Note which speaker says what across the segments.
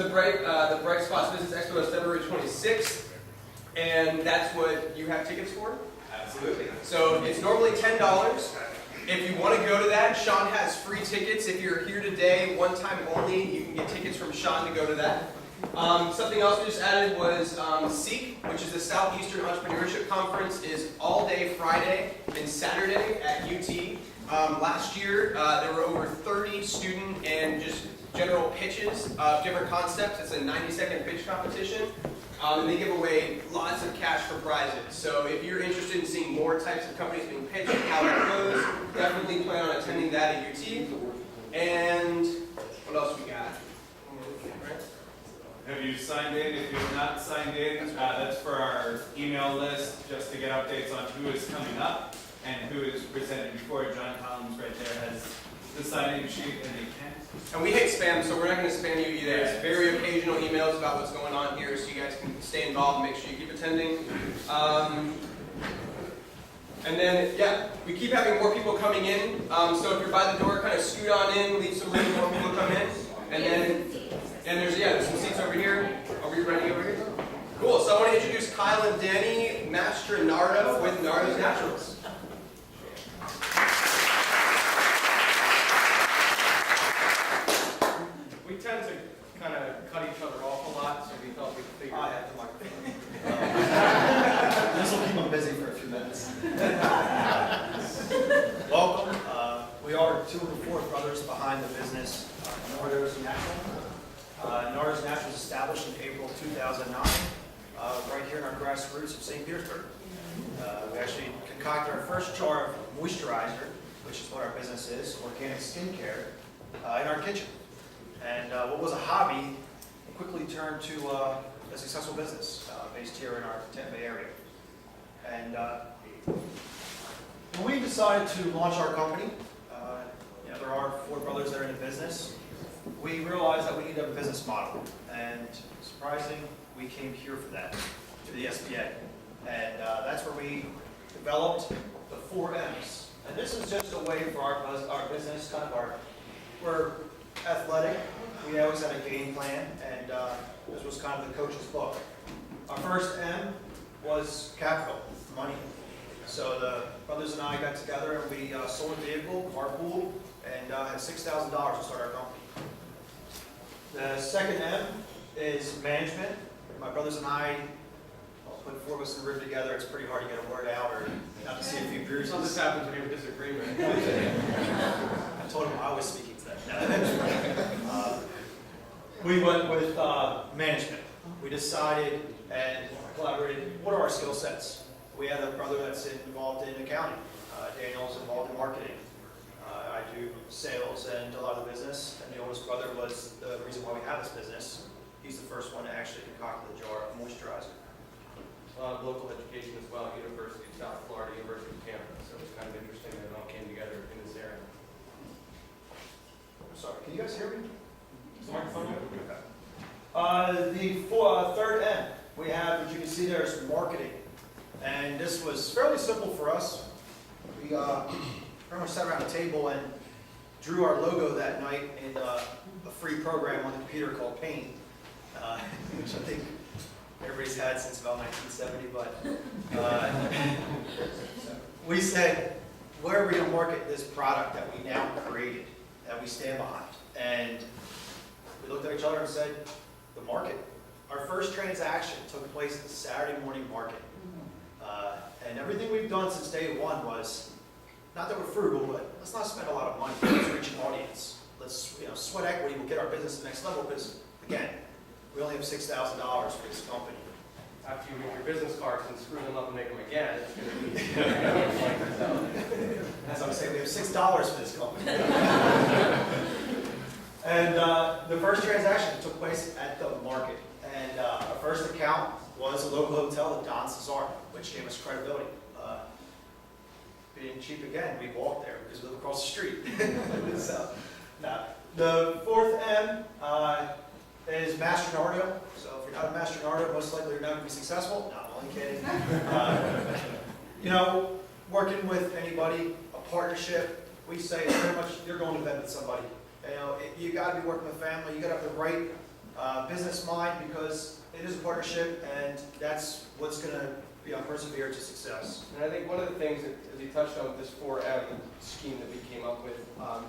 Speaker 1: the Bright Spots Business Expo is February 26th, and that's what you have tickets for?
Speaker 2: Absolutely.
Speaker 1: So it's normally $10. If you want to go to that, Sean has free tickets. If you're here today, one time only, you can get tickets from Sean to go to that. Something else we just added was SEEK, which is the Southeastern Entrepreneurship Conference, is all day Friday and Saturday at UT. Last year, there were over 30 student and just general pitches of different concepts. It's a 90-second pitch competition. And they give away lots of cash for prizes. So if you're interested in seeing more types of companies being pitched and how that goes, definitely plan on attending that at UT. And what else we got?
Speaker 2: Have you signed in? If you have not signed in, that's for our email list, just to get updates on who is coming up and who is presented before. John Collins right there has the sign-in sheet and the account.
Speaker 1: And we hate spam, so we're not going to spam you either. It's very occasional emails about what's going on here, so you guys can stay involved and make sure you keep attending. And then, yeah, we keep having more people coming in. So if you're by the door, kind of scoot on in, leave some room for more people to come in. And then, there's some seats over here. Are we ready over here? Cool. So I want to introduce Kyle and Danny Mastronardo with Nardo's Naturals. We tend to kind of cut each other off a lot, so we thought we could figure out the microphone.
Speaker 3: This will keep them busy for a few minutes. Welcome. We are two of the four brothers behind the business, Nardo's Naturals. Nardo's Naturals was established in April 2009, right here in our grassroots of St. Petersburg. We actually concocted our first jar of moisturizer, which is what our business is, organic skincare, in our kitchen. And what was a hobby quickly turned to a successful business based here in our Tampa Bay area. And when we decided to launch our company, there are four brothers that are in the business. We realized that we need to have a business model. And surprising, we came here for that, to the SBA. And that's where we developed the 4 M's. And this is just a way for our business, we're athletic. We always had a game plan, and this was kind of the coach's book. Our first M was capital, money. So the brothers and I got together and we sold a vehicle, carpool, and had $6,000 to start our company. The second M is management. My brothers and I, put 4 of us in the room together, it's pretty hard to get a word out or not to see a few bruises.
Speaker 1: This happens when you have a disagreement.
Speaker 3: I told him I was speaking to them. We went with management. We decided and collaborated, what are our skill sets? We have a brother that's involved in accounting. Daniel's involved in marketing. I do sales and a lot of the business. And the oldest brother was the reason why we have this business. He's the first one to actually concoct the jar of moisturizer.
Speaker 1: A lot of local education as well, University of South Florida, University of Tampa. So it's kind of interesting that it all came together in this area.
Speaker 3: Sorry, can you guys hear me?
Speaker 1: Is the microphone on?
Speaker 3: The third M, we have, what you can see there is marketing. And this was fairly simple for us. We pretty much sat around a table and drew our logo that night in a free program on the computer called Paint, which I think everybody's had since about 1970. But we said, where are we going to market this product that we now created, that we stand behind? And we looked at each other and said, the market. Our first transaction took place at the Saturday morning market. And everything we've done since day one was, not that we're frugal, but let's not spend a lot of money. Let's reach an audience. Let's, sweat equity will get our business to the next level because, again, we only have $6,000 for this company.
Speaker 1: After you make your business cards and screw them up and make them again, it's going to be
Speaker 3: As I'm saying, we have $6 for this company. And the first transaction took place at the market. And our first account was a local hotel, the Don Cesar, which gave us credibility. Being cheap again, we walked there because we live across the street. So, the fourth M is Mastronardo. So if you're not a Mastronardo, most likely you're not going to be successful. No, I'm only kidding. Working with anybody, a partnership, we say it's pretty much you're going to bed with somebody. You got to be working with family. You got to have the right business mind, because it is a partnership, and that's what's going to persevere to success.
Speaker 1: And I think one of the things that, as you touched on with this 4M scheme that we came up with,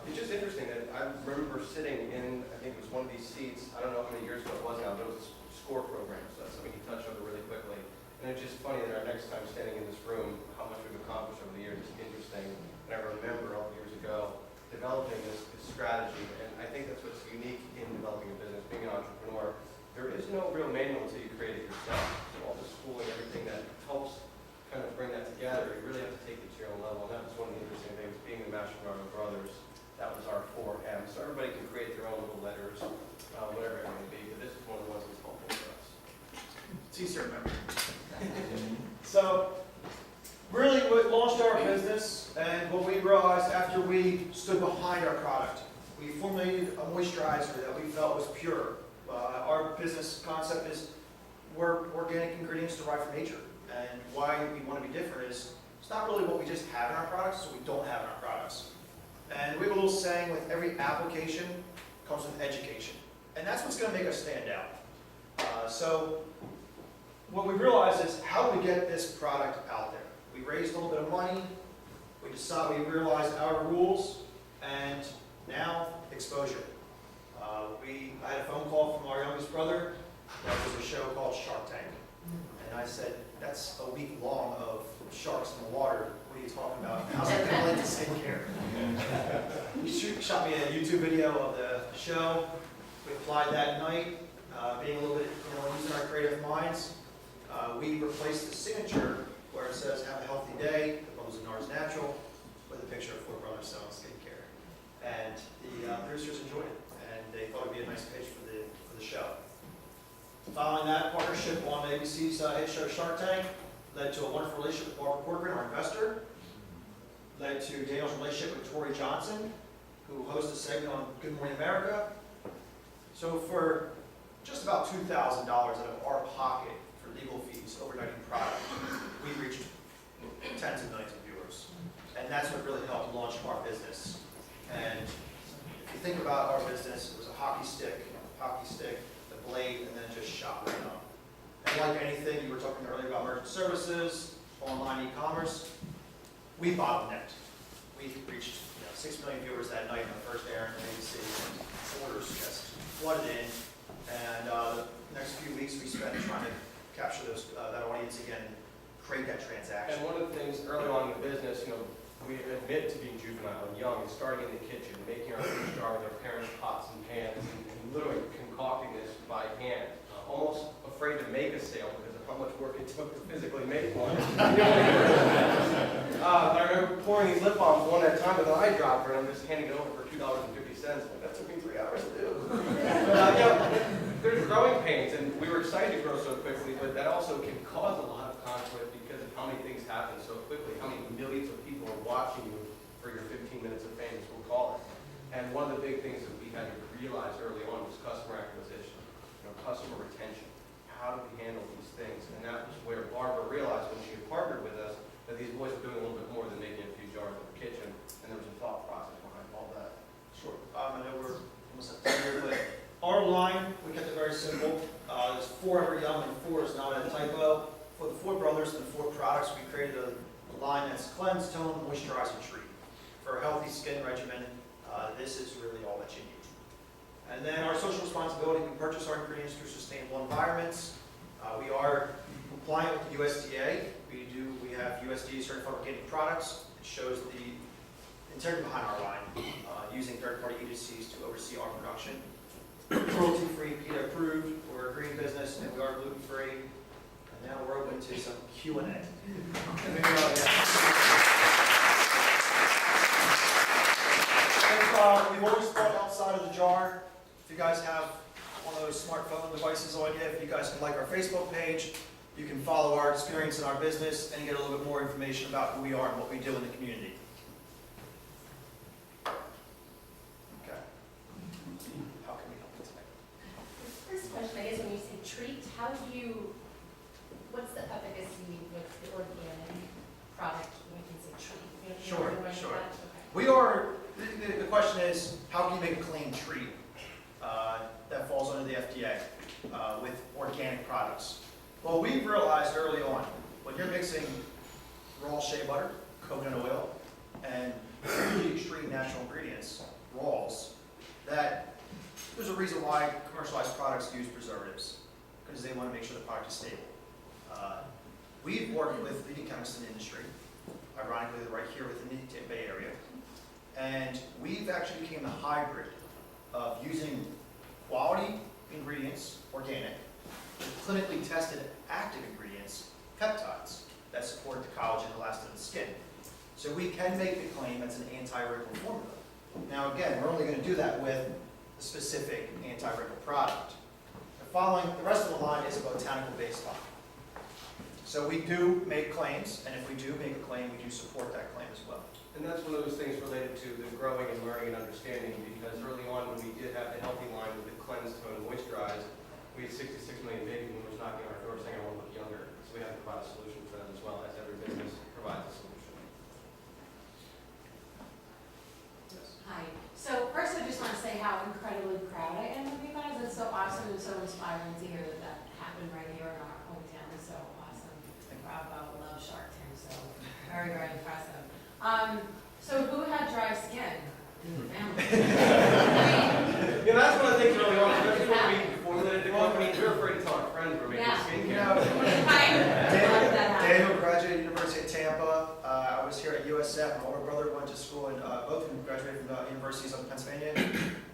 Speaker 1: it's just interesting that I remember sitting in, I think it was one of these seats, I don't know how many years ago it was now, but it was a SCORE program, so that's something you touched on really quickly. And it's just funny that our next time standing in this room, how much we've accomplished over the years is interesting. And I remember all the years ago developing this strategy, and I think that's what's unique in developing a business, being an entrepreneur. There is no real manual until you create it yourself. So all the schooling, everything that helps kind of bring that together, you really have to take it to your own level. And that was one of the interesting things, being the Mastercard brothers, that was our 4M. So everybody can create their own little letters, whatever it may be, but this is one of the ones that's helpful for us.
Speaker 3: It's easier to remember. So, really what launched our business, and what we realized after we stood behind our product, we formulated a moisturizer that we felt was pure. Our business concept is we're organic ingredients derived from nature. And why we want to be different is it's not really what we just have in our products, it's what we don't have in our products. And we have a little saying, with every application comes with education. And that's what's going to make us stand out. So what we realized is, how do we get this product out there? We raised a little bit of money, we realized our rules, and now exposure. I had a phone call from our youngest brother. That was a show called Shark Tank. And I said, that's a week long of sharks in the water. What are you talking about? How's that going to relate to skincare? He shot me a YouTube video of the show. We applied that night, being a little bit, using our creative minds. We replaced the signature where it says, have a healthy day, the bubbles in NARS Natural, with a picture of 4 brothers selling skincare. And the producers enjoyed it, and they thought it would be a nice pitch for the show. Following that partnership on ABC's hit show Shark Tank led to a wonderful relationship with Barbara Corcoran, our investor. Led to Daniel's relationship with Tori Johnson, who hosts a segment on Good Morning America. So for just about $2,000 out of our pocket for legal fees, overnighting product, we reached tens of millions of viewers. And that's what really helped launch our business. And if you think about our business, it was a hockey stick, the blade, and then it just shot right up. And like anything, you were talking earlier about merchant services, online e-commerce, we bottlenecked. We reached 6 million viewers that night on the first airing of ABC. Orders just flooded in. And the next few weeks we spent trying to capture that audience again, create that transaction.
Speaker 1: And one of the things early on in the business, we admit to being juvenile and young and starting in the kitchen, making our food jar with our parents' pots and pans, and literally concocting this by hand. Almost afraid to make a sale because of how much work it took to physically make one. I remember pouring these lip balms one at a time with an eyedropper, and I'm just handing it over for $2.50. Like, that took me 3 hours to do. But there's growing pains, and we were excited to grow so quickly, but that also can cause a lot of conflict because of how many things happen so quickly, how many millions of people are watching you for your 15 minutes of fame, as we'll call it. And one of the big things that we had to realize early on was customer acquisition, customer retention. How do we handle these things? And that was where Barbara realized when she had partnered with us that these boys were doing a little bit more than making a few jars in the kitchen, and there was a thought process behind all that.
Speaker 3: Sure. I know we're almost at the end here, but our line, we kept it very simple. There's 4 every young, and 4 is not a typo. For the 4 brothers and the 4 products, we created a line that's cleanse, tone, moisturize, and treat. For a healthy skin regimen, this is really all that you need. And then our social responsibility, we purchase our ingredients through sustainable environments. We are compliant with the USDA. We have USDA certified organic products. It shows the integrity behind our line, using third-party agencies to oversee our production. Cruelty-free, PETA approved. We're a green business, and we are gluten-free. And now we're open to some Q&A. We've always thought outside of the jar. If you guys have one of those smartphone devices on you, if you guys can like our Facebook page, you can follow our experience in our business and get a little bit more information about who we are and what we do in the community. Okay. How can we help you today?
Speaker 4: First question, I guess when you say treat, what's the efficacy with the organic product when you say treat?
Speaker 3: Sure.
Speaker 4: Okay.
Speaker 3: We are, the question is, how can you make a clean treat? That falls under the FDA with organic products. Well, we realized early on, when you're mixing raw shea butter, coconut oil, and really extreme natural ingredients, raws, that there's a reason why commercialized products use preservatives, because they want to make sure the product is stable. We've worked with leading chemists in the industry, ironically right here within the Tampa Bay area, and we've actually become a hybrid of using quality ingredients, organic, with clinically tested active ingredients, peptides, that support the collagen and elastin of the skin. So we can make the claim that's an anti-wrinkle formula. Now again, we're only going to do that with a specific anti-wrinkle product. The rest of the line is a botanical-based line. So we do make claims, and if we do make a claim, we do support that claim as well.
Speaker 5: And that's one of those things related to the growing and learning and understanding, because early on when we did have the healthy line with the cleanse, tone, and moisturize, we had 66 million baby boomers knocking on our door saying, I want to look younger. So we have to provide a solution for them as well, as every business provides a solution. Yes.
Speaker 4: Hi. So first I just want to say how incredibly proud I am of you guys. It's so awesome and so inspiring to hear that that happened right here in our hometown. It's so awesome. Bravo, love Shark Tank, so very, very impressive. So who had dry skin in the family?
Speaker 5: Yeah, that's one of the things early on, especially when we formulated the company, we were afraid to tell our friends we were making
Speaker 4: Yeah.
Speaker 5: skincare.
Speaker 3: Daniel graduated University of Tampa. I was here at USF. My older brother went to school, and both of them graduated from universities up in Pennsylvania.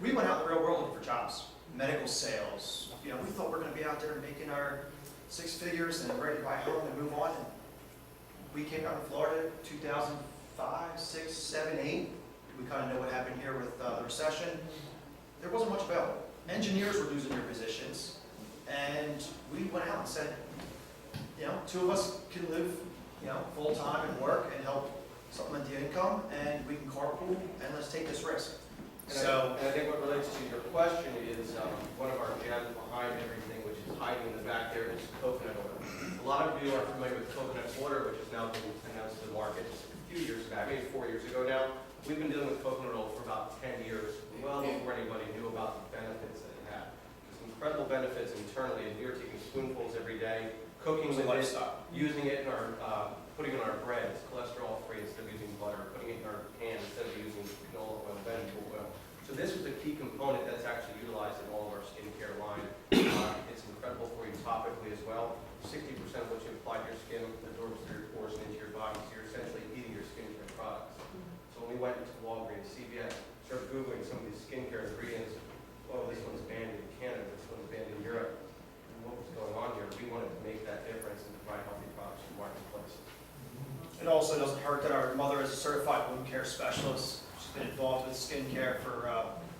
Speaker 3: We went out in the real world looking for jobs, medical sales. You know, we thought we were going to be out there making our 6 figures and ready to buy a home and move on. And we came down to Florida 2005, 6, 7, 8. We kind of know what happened here with the recession. There wasn't much available. Engineers were losing their positions, and we went out and said, you know, 2 of us can live, you know, full time and work and help supplement the income, and we can carpool, and let's take this risk.
Speaker 5: And I think what relates to your question is one of our gems behind everything, which is hiding in the back there, is coconut oil. A lot of you are familiar with coconut water, which has now been announced to the market a few years back, maybe 4 years ago now. We've been dealing with coconut oil for about 10 years, well before anybody knew about the benefits that it had. There's incredible benefits internally, and we are taking spoonfuls every day, cooking with it, using it in our, putting it in our bread. It's cholesterol free instead of using butter, putting it in our pan instead of using canola oil, vegetable oil. So this was a key component that's actually utilized in all of our skincare line. It's incredible for you topically as well. 60% of what you apply to your skin absorbs through your pores and into your body, so you're essentially eating your skincare products. So when we went into Walgreens, CVS, started Googling some of these skincare ingredients, oh, this one's banned in Canada, this one's banned in Europe. And what was going on here? We wanted to make that difference and provide healthy products in the marketplace.
Speaker 3: It also doesn't hurt that our mother is a certified wound care specialist. She's been involved with skincare for,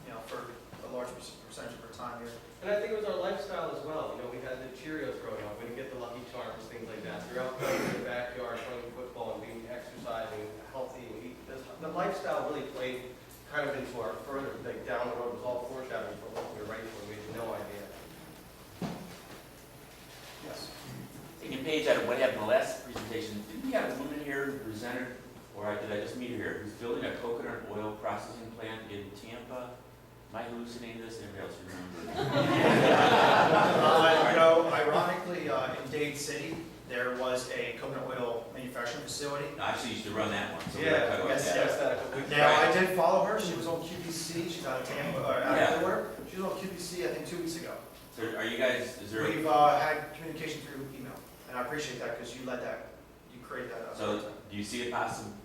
Speaker 3: you know, for a large percentage of her time here.
Speaker 5: And I think it was our lifestyle as well. You know, we had the Cheerios growing up. We didn't get the Lucky Charms, things like that. You're out playing in the backyard, playing football, and being exercising, healthy, and eat. The lifestyle really played kind of into our further, like down the road. It was all foreshadowing for what we were ready for. We had no idea.
Speaker 3: Yes.
Speaker 6: Taking page out of what happened in the last presentation, did we have a woman here who presented, or did I just meet her here, who's building a coconut oil processing plant in Tampa? Am I hallucinating this? Anybody else remember?
Speaker 3: You know, ironically, in Dade City, there was a coconut oil manufacturing facility.
Speaker 6: I actually used to run that one. So
Speaker 5: Yeah,
Speaker 6: we're
Speaker 3: yes,
Speaker 6: yes,
Speaker 3: yes. Now, I did follow her. She was on QVC. She's out of Tampa, or out
Speaker 6: Yeah.
Speaker 3: of Delaware. She was on QVC, I think, 2 weeks ago.
Speaker 6: So are you guys, is there,
Speaker 3: We've had communication through email, and I appreciate that because you led that, you created that.
Speaker 6: so do you see a possibility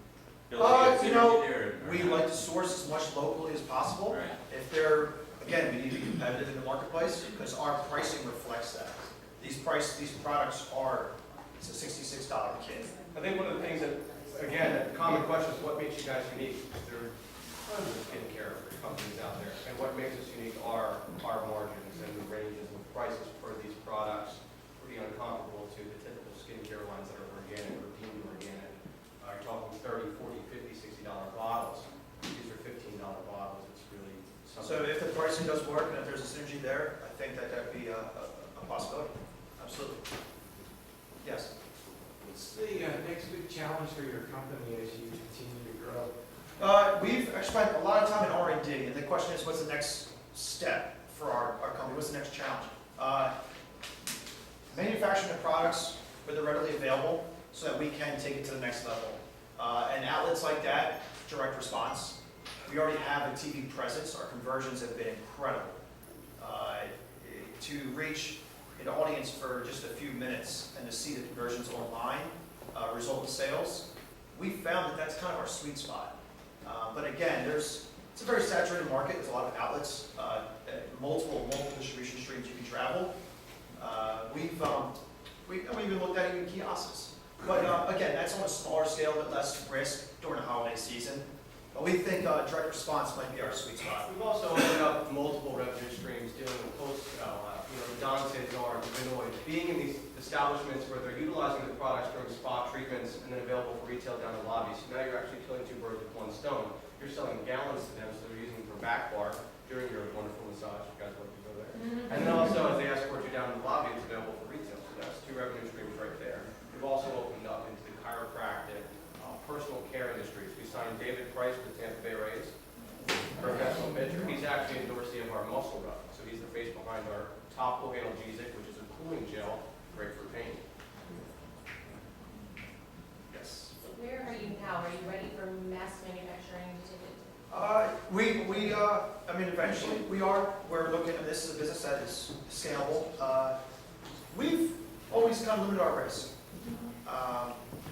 Speaker 6: of
Speaker 3: You know,
Speaker 6: synergy there? or
Speaker 3: we
Speaker 6: not?
Speaker 3: like to source as much locally as possible.
Speaker 6: Right.
Speaker 3: If they're, again, we need to be competitive in the marketplace because our pricing reflects that. These products are, it's a $66 kit.
Speaker 5: I think one of the things that, again, a common question is what makes you guys unique? There are tons of skincare companies out there, and what makes us unique are our margins and the ranges and prices for these products pretty uncomparable to the typical skincare lines that are organic or deemed organic. You're talking $30, $40, $50, $60 bottles. These are $15 bottles. It's really something.
Speaker 3: So if the pricing does work and if there's a synergy there, I think that that'd be a possibility. Absolutely. Yes.
Speaker 7: What's the next big challenge for your company as you continue to grow?
Speaker 3: We've spent a lot of time in R&D, and the question is, what's the next step for our company me, what's the next challenge? Manufacturing the products where they're readily available so that we can take it to the next level. And outlets like that, direct response. We already have a TV presence. Our conversions have been incredible. To reach an audience for just a few minutes and to see the conversions online result in sales, we found that that's kind of our sweet spot. But again, it's a very saturated market. There's a lot of outlets, multiple distribution streams you can travel. We even looked at even kiosks. But again, that's on a smaller scale, but less risk during the holiday season. But we think direct response might be our sweet spot.
Speaker 5: We've also opened up multiple revenue streams dealing with the Johnson's or the Vinoy, being in these establishments where they're utilizing the products during spa treatments and then available for retail down the lobby. So now you're actually killing two birds with one stone. You're selling gallons to them, so they're using them for back bar during your wonderful massage. You guys want to go there. And then also, as they escort you down to the lobby, it's available for retail. So that's two revenue streams right there. We've also opened up into the chiropractic, personal care industries. We signed David Price with the Tampa Bay Rays, professional pitcher. He's actually a endorsee of our muscle rub. So he's the face behind our topical analgesic, which is a cooling gel, great for pain. Yes.
Speaker 4: So where are you now? Are you ready for mass manufacturing to take it?
Speaker 3: Eventually we are. We're looking at this as a business that is scalable. We've always kind of limited our risk.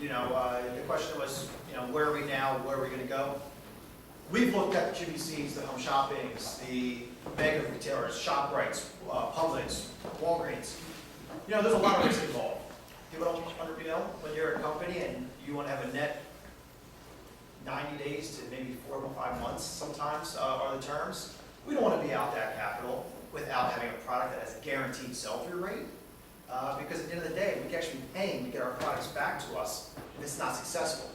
Speaker 3: The question was, where are we now? Where are we going to go? We've looked at the QVCs, the Home Shoppings, the mega retailers, ShopRites, Publix, Walgreens. There's a lot of risk involved. People don't when you're a company and you want to have a net 90 days to maybe 4 or 5 months sometimes are the terms. We don't want to be out that capital without having a product that has a guaranteed sell-through rate. Because at the end of the day, we can actually be paying to get our products back to us if it's not successful.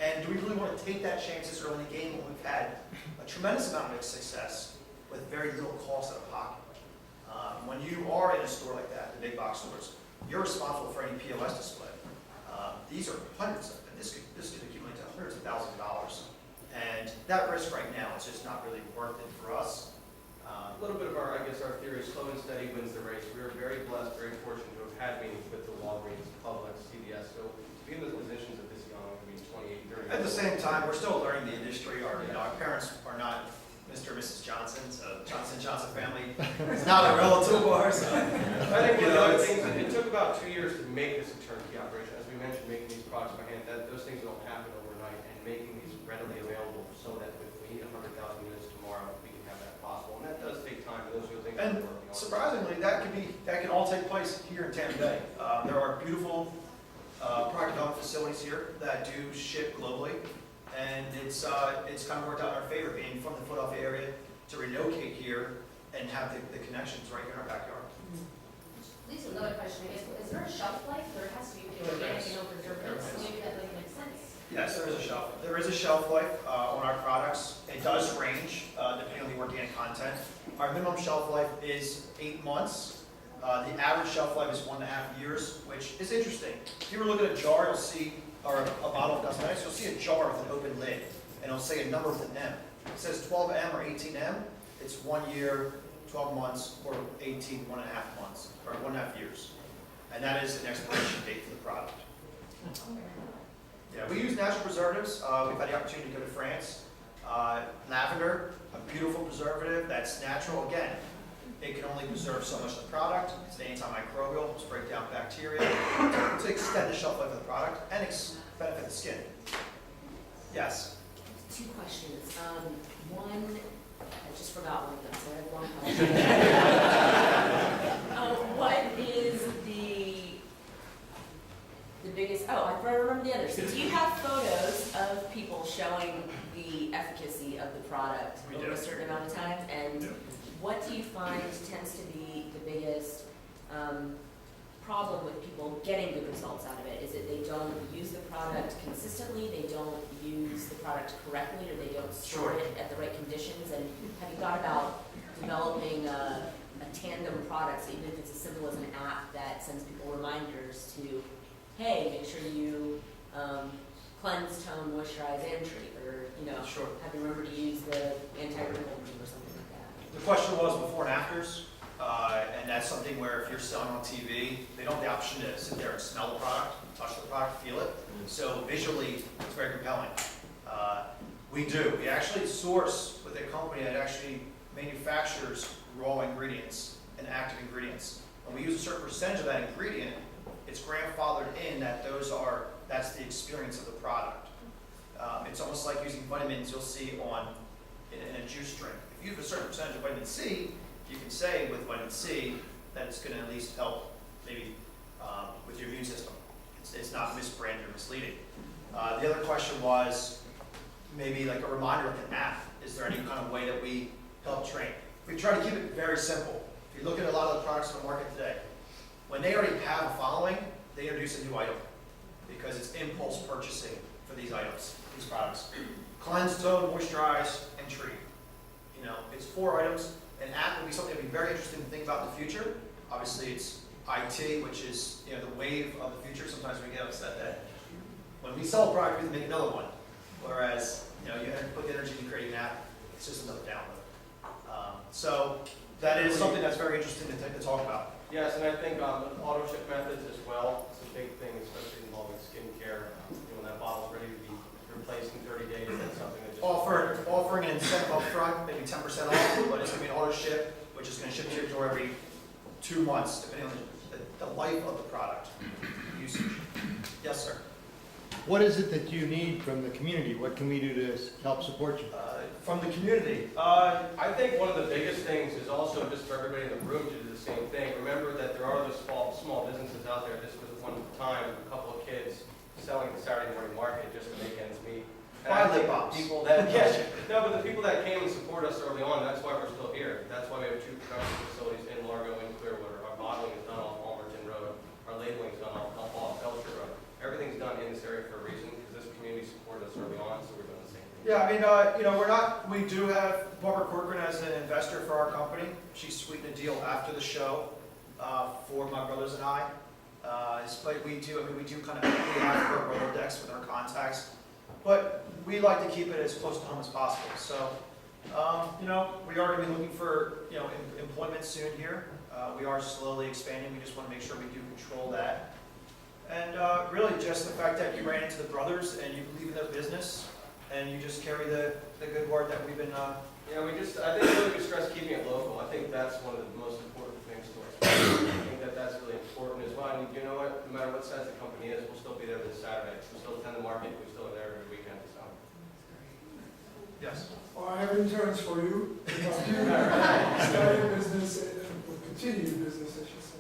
Speaker 3: And do we really want to take that chance this early in the game when we've had a tremendous amount of success with very little cost out of pocket? When you are in a store like that, the big box stores, you're responsible for any POS display. These are hundreds of, and this could accumulate to hundreds of thousands of dollars. And that risk right now is just not really worth it for us.
Speaker 5: A little bit of our theory is slow and steady wins the race. We are very blessed, very fortunate to have had meetings with the Walgreens, Publix, CVS. So to be in those positions at this young, 28, 30.
Speaker 3: At the same time, we're still learning the industry. Our parents are not Mr. and Mrs. Johnson, so Johnson family is not a relative of ours.
Speaker 5: I think one of the other things, it took about 2 years to make this a turnkey operation. As we mentioned, making these products by hand, those things don't happen overnight, and making these readily available so that if we need 100,000 units tomorrow, we can have that possible. And that does take time. Those are the things
Speaker 3: And
Speaker 5: we're working on.
Speaker 3: surprisingly, that can all take place here in Tampa Bay. There are beautiful product development facilities here that do ship globally, and it's kind of worked out in our favor, being from the Philadelphia area, to relocate here and have the connections right here in our backyard.
Speaker 4: Leads to another question, I guess. Is there a shelf life? There has to be organic and no preservatives. So maybe that doesn't make sense.
Speaker 3: Yes, there is a shelf. There is a shelf life on our products. It does range depending on the organic content. Our minimum shelf life is 8 months. The average shelf life is 1.5 years, which is interesting. If you ever look at a jar, you'll see, or a bottle of cosmetics, you'll see a jar with an open lid, and it'll say a number with an M. It says 12M or 18M. It's 1 year, 12 months, or 18, 1.5 months, or 1.5 years. And that is an expiration date for the product. Yeah, we use natural preservatives. We've had the opportunity to go to France. Lavender, a beautiful preservative that's natural. Again, it can only preserve so much of the product. It's antimicrobial, to break down bacteria, to extend the shelf life of the product and benefit the skin. Yes?
Speaker 8: 2 questions. One, I just forgot one of them, so I have one question. What is the biggest, I remember the other. So do you have photos of people showing the efficacy of the product over a certain amount of time? And what do you find tends to be the biggest problem with people getting good results out of it? Is it they don't use the product consistently, they don't use the product correctly, or they don't store it at the right conditions? And have you thought about developing a tandem product, so even if it's as simple as an app that sends people reminders to, hey, make sure you cleanse, tone, moisturize, and treat, or have you remember to use the anti-wrinkle cream or something like that?
Speaker 3: The question was before and afters. that's something where if you're selling on TV, they don't have the option to sit there and smell the product, touch the product, feel it. So visually, it's very compelling. We actually source with a company that actually manufactures raw ingredients and active ingredients. When we use a certain percentage of that ingredient, it's grandfathered in that that's the experience of the product. It's almost like using vitamins you'll see in a juice drink. If you have a certain percentage of vitamin C, you can say with vitamin C that it's going to at least help maybe with your immune system. It's not misbranded or misleading. The other question was maybe like a reminder of an app. Is there any kind of way that we help train? We try to keep it very simple. If you look at a lot of the products on the market today, when they already have a following, they introduce a new item because it's impulse purchasing for these items, these products. Cleanse, tone, moisturize, and treat. You know, it's 4 items. An app would be something that would be very interesting to think about in the future. Obviously, it's IT, which is the wave of the future. Sometimes we get upset that when we sell a product, we have to make another one. Whereas, you put the energy into creating an app, it's just another download. So that is something that's very interesting to talk about.
Speaker 5: Yes, and I think auto ship methods as well. It's a big thing, especially involving skincare. When that bottle's ready to be replaced in 30 days, that's something that just
Speaker 3: Offering an incentive up front, maybe 10% off, but it's going to be an auto ship, which is going to ship to your door every 2 months, depending on the life of the product usage. Yes, sir.
Speaker 9: What is it that you need from the community? What can we do to help support you?
Speaker 3: From the community.
Speaker 5: I think one of the biggest things is also just for everybody in the room to do the same thing. Remember that there are those small businesses out there. This was one time a couple of kids selling at the Saturday morning market just to make ends meet. And I think the people that but the people that came and supported us early on, that's why we're still here. That's why we have 2 production facilities in Largo and Clearwater. Our bottling is done off Palmerton Road. Our labeling is done off Belcher Road. Everything's done in this area for a reason because this community supported us early on, so we're doing the same thing.
Speaker 3: Yeah, I mean, we do have Barbara Corcoran as an investor for our company. She sweetened a deal after the show for my brothers and I. But we do kind of have our Rolodex with our contacts, but we like to keep it as close to home as possible. So, we are going to be looking for employment soon here. We are slowly expanding. We just want to make sure we do control that. And really just the fact that you ran into the brothers and you believe in their business and you just carry the good word that we've been.
Speaker 5: I think really we stress keeping it local. I think that's one of the most important things to us. I think that's really important as well. And you know what? No matter what size the company is, we'll still be there this Saturday. We'll still attend the market. We're still there every weekend. So.
Speaker 3: Yes.
Speaker 10: Well, I have interns for you. Start your business and continue your business, I should say.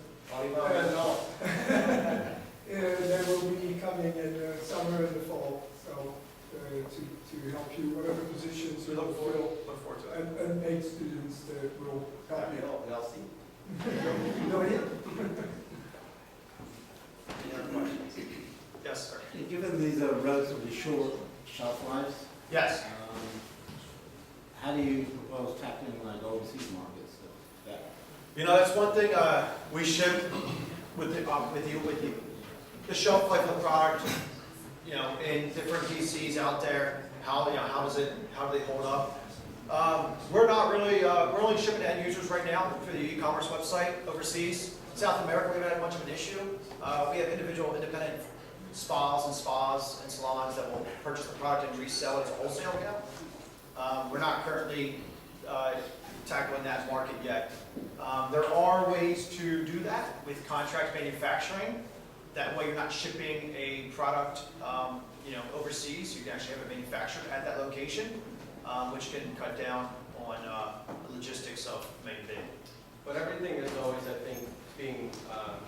Speaker 10: And they will be coming in summer and the fall, so to help you, whatever positions you
Speaker 3: Look forward
Speaker 10: fill,
Speaker 3: to it.
Speaker 10: and make students that will help you.
Speaker 5: And I'll see.
Speaker 10: No idea.
Speaker 3: Any other questions? Yes, sir.
Speaker 11: Given these are relatively short shelf lives,
Speaker 3: Yes.
Speaker 11: how do you propose tackling like overseas markets?
Speaker 3: That's one thing we ship with the shelf life of the product. In different DCs out there, how do they hold up? We're not really, we're only shipping to end users right now through the e-commerce website overseas. South America, we haven't had much of an issue. We have independent spas and salons that will purchase the product and resell it as a wholesale account. We're not currently tackling that market yet. There are ways to do that with contract manufacturing. That way you're not shipping a product overseas. You can actually have it manufactured at that location, which can cut down on the logistics of making it.
Speaker 5: But everything is always, I think, being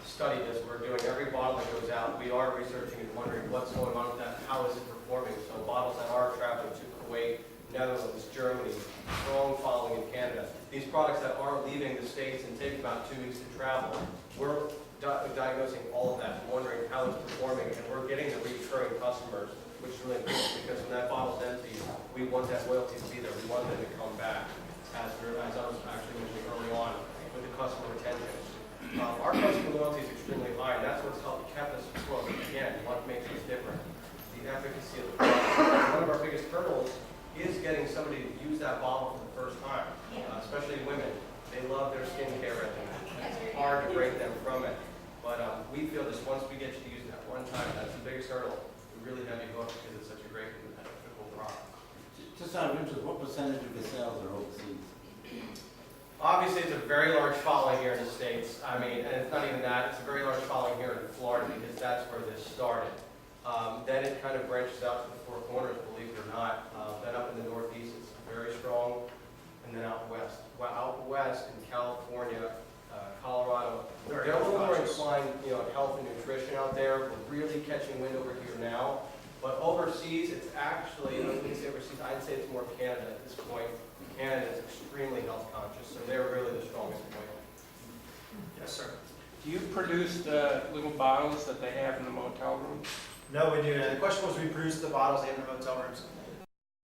Speaker 5: studied as we're doing. Every bottle that goes out, we are researching and wondering what's going on with that, how is it performing. So bottles that are traveling to Kuwait, Netherlands, Germany, strong following in Canada. These products that are leaving the States and take about 2 weeks to travel, we're diagnosing all of that, wondering how it's performing, and we're getting the recurring customers, which is really important because when that bottle's empty, we want that loyalty to be there. We want them to come back, as I was actually mentioning early on, with the customer retention. Our customer loyalty is extremely high, and that's what's kept us afloat. Again, what makes us different? The efficacy of the product. One of our biggest hurdles is getting somebody to use that bottle for the first time, especially women. They love their skincare regimen. It's hard to break them from it. But we feel just once we get you to use it at one time, that's the biggest hurdle. We really have you hooked because it's such a great and cool product.
Speaker 11: Just out of interest, what percentage of the sales are overseas?
Speaker 5: Obviously, it's a very large following here in the States. I mean, and it's not even that, it's a very large following here in Florida because that's where this started. Then it kind of branches out to the Four Corners, believe it or not. Then up in the Northeast, it's very strong. And then out west. Well, out west in California, Colorado, they're a little more inclined, in health and nutrition out there. We're really catching wind over here now. But overseas, it's actually, I wouldn't say overseas, I'd say it's more Canada at this point. Canada is extremely health conscious, so they're really the strongest point.
Speaker 3: Yes, sir.
Speaker 12: Do you produce the little bottles that they have in the motel rooms?
Speaker 3: No, we do. The question was, we produce the bottles in the motel rooms.